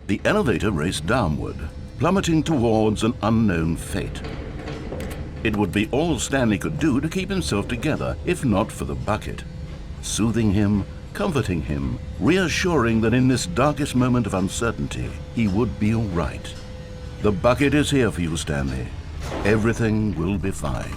The elevator raced downward, plummeting towards an unknown fate. It would be all Stanley could do to keep himself together, if not for the bucket. Soothing him, comforting him, reassuring that in this darkest moment of uncertainty, he would be all right. The bucket is here for you, Stanley. Everything will be fine.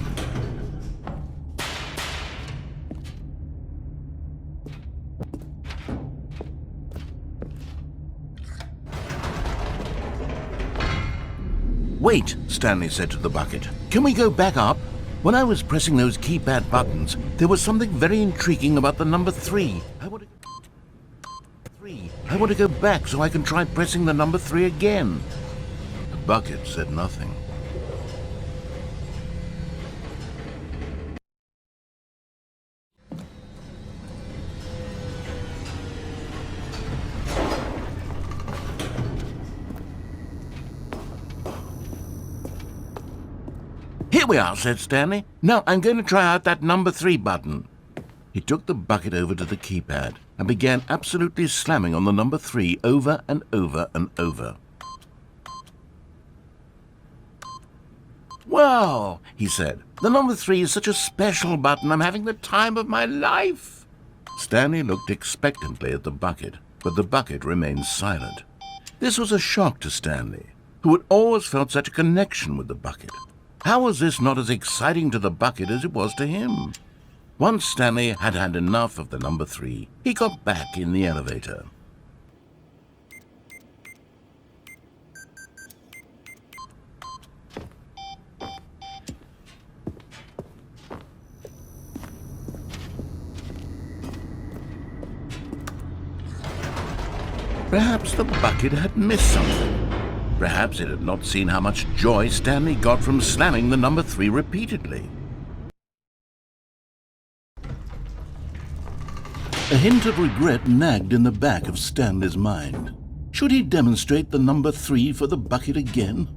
Wait, Stanley said to the bucket. Can we go back up? When I was pressing those keypad buttons, there was something very intriguing about the number 3. I want to go back so I can try pressing the number 3 again. The bucket said nothing. Here we are, said Stanley. Now I'm going to try out that number 3 button. He took the bucket over to the keypad and began absolutely slamming on the number 3 over and over and over. Wow, he said. The number 3 is such a special button. I'm having the time of my life. Stanley looked expectantly at the bucket, but the bucket remained silent. This was a shock to Stanley, who had always felt such a connection with the bucket. How was this not as exciting to the bucket as it was to him? Once Stanley had had enough of the number 3, he got back in the elevator. Perhaps the bucket had missed something. Perhaps it had not seen how much joy Stanley got from slamming the number 3 repeatedly. A hint of regret nagged in the back of Stanley's mind. Should he demonstrate the number 3 for the bucket again?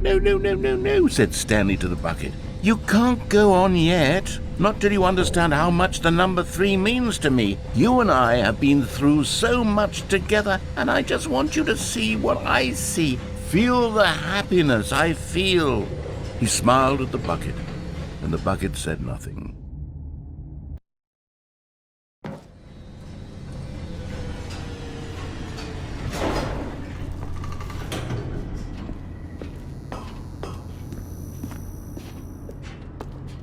No, said Stanley to the bucket. You can't go on yet. Not till you understand how much the number 3 means to me. You and I have been through so much together, and I just want you to see what I see. Feel the happiness I feel. He smiled at the bucket, and the bucket said nothing.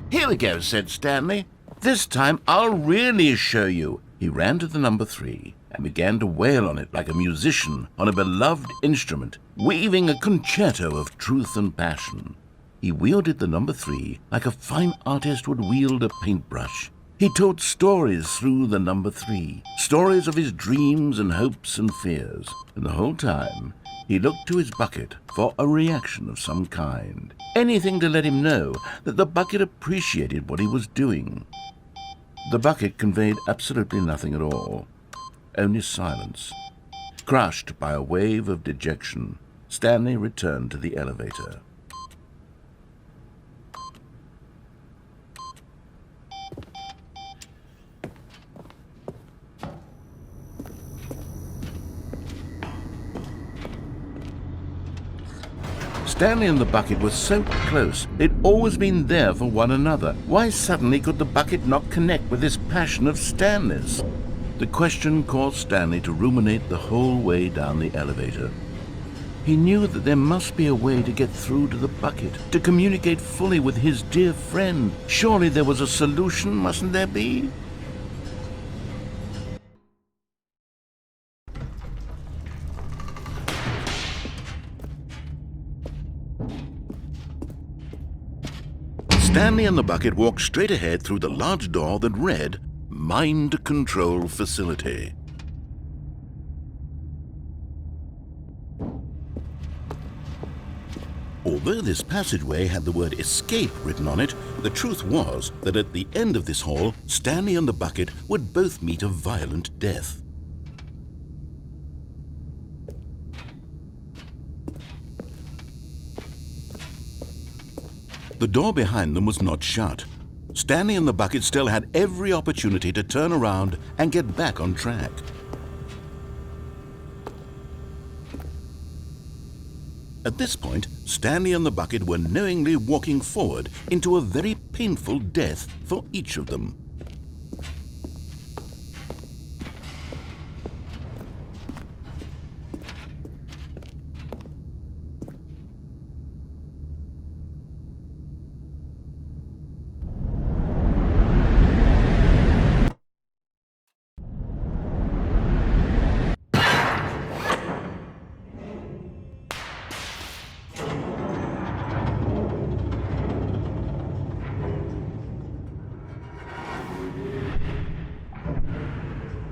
Here we go, said Stanley. This time I'll really show you. He ran to the number 3 and began to wail on it like a musician on a beloved instrument, weaving a concerto of truth and passion. He wielded the number 3 like a fine artist would wield a paintbrush. He told stories through the number 3, stories of his dreams and hopes and fears, and the whole time he looked to his bucket for a reaction of some kind. Anything to let him know that the bucket appreciated what he was doing. The bucket conveyed absolutely nothing at all, only silence. Crushed by a wave of dejection, Stanley returned to the elevator. Stanley and the bucket were so close. They'd always been there for one another. Why suddenly could the bucket not connect with this passion of Stanley's? The question caused Stanley to ruminate the whole way down the elevator. He knew that there must be a way to get through to the bucket, to communicate fully with his dear friend. Surely there was a solution, mustn't there be? Stanley and the bucket walked straight ahead through the large door that read, Mind Control Facility. Although this passageway had the word escape written on it, the truth was that at the end of this hall, Stanley and the bucket would both meet a violent death. The door behind them was not shut. Stanley and the bucket still had every opportunity to turn around and get back on track. At this point, Stanley and the bucket were knowingly walking forward into a very painful death for each of them.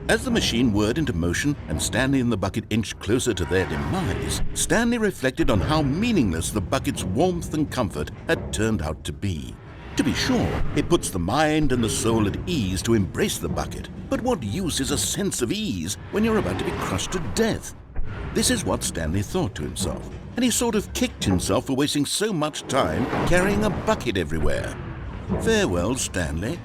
As the machine whirred into motion and Stanley and the bucket inched closer to their demise, Stanley reflected on how meaningless the bucket's warmth and comfort had turned out to be. To be sure, it puts the mind and the soul at ease to embrace the bucket, but what use is a sense of ease when you're about to be crushed to death? This is what Stanley thought to himself, and he sort of kicked himself for wasting so much time carrying a bucket everywhere. Farewell, Stanley.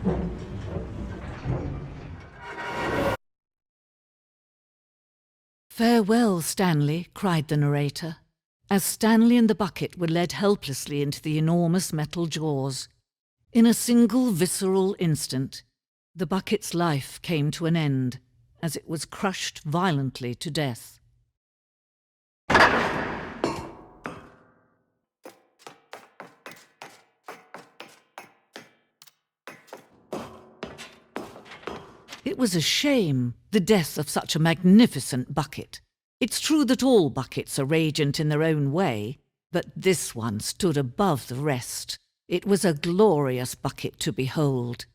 "Farewell, Stanley," cried the narrator, as Stanley and the bucket were led helplessly into the enormous metal jaws. In a single visceral instant, the bucket's life came to an end as it was crushed violently to death. It was a shame, the death of such a magnificent bucket. It's true that all buckets are radiant in their own way, but this one stood above the rest. It was a glorious bucket to behold.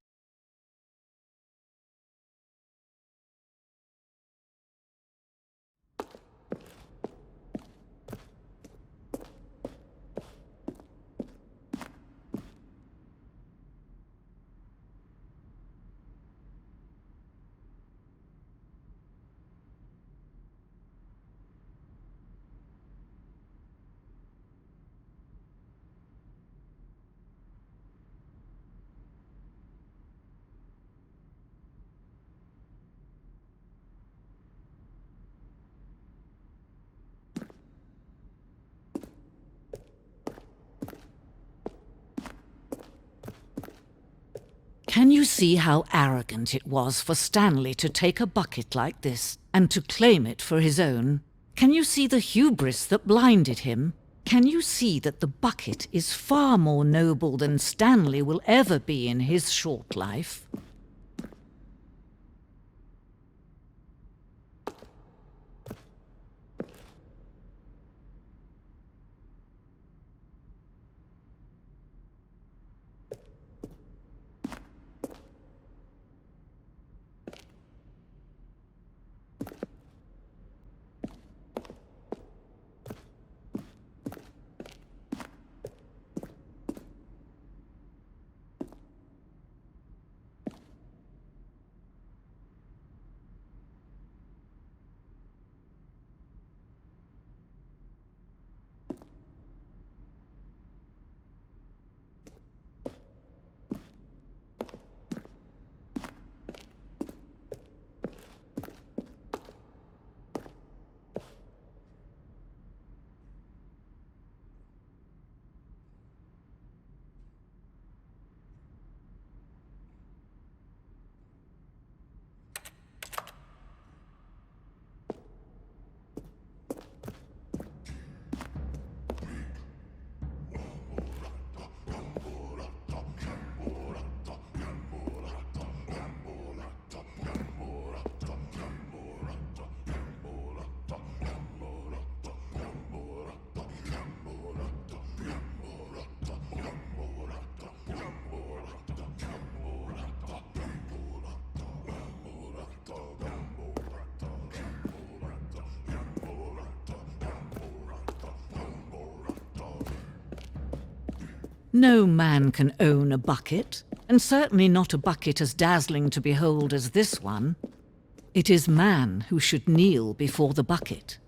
Can you see how arrogant it was for Stanley to take a bucket like this and to claim it for his own? Can you see the hubris that blinded him? Can you see that the bucket is far more noble than Stanley will ever be in his short life? No man can own a bucket, and certainly not a bucket as dazzling to behold as this one. It is man who should kneel before the bucket.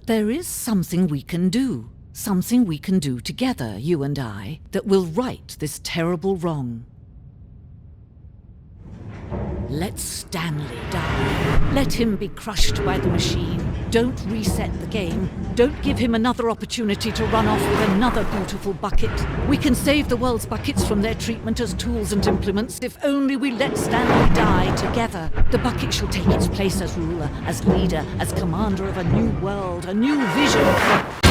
But there is something we can do. Something we can do together, you and I, that will right this terrible wrong. Let Stanley die. Let him be crushed by the machine. Don't reset the game. Don't give him another opportunity to run off with another beautiful bucket. We can save the world's buckets from their treatment as tools and implements if only we let Stanley die together. The bucket shall take its place as ruler, as leader, as commander of a new world, a new vision.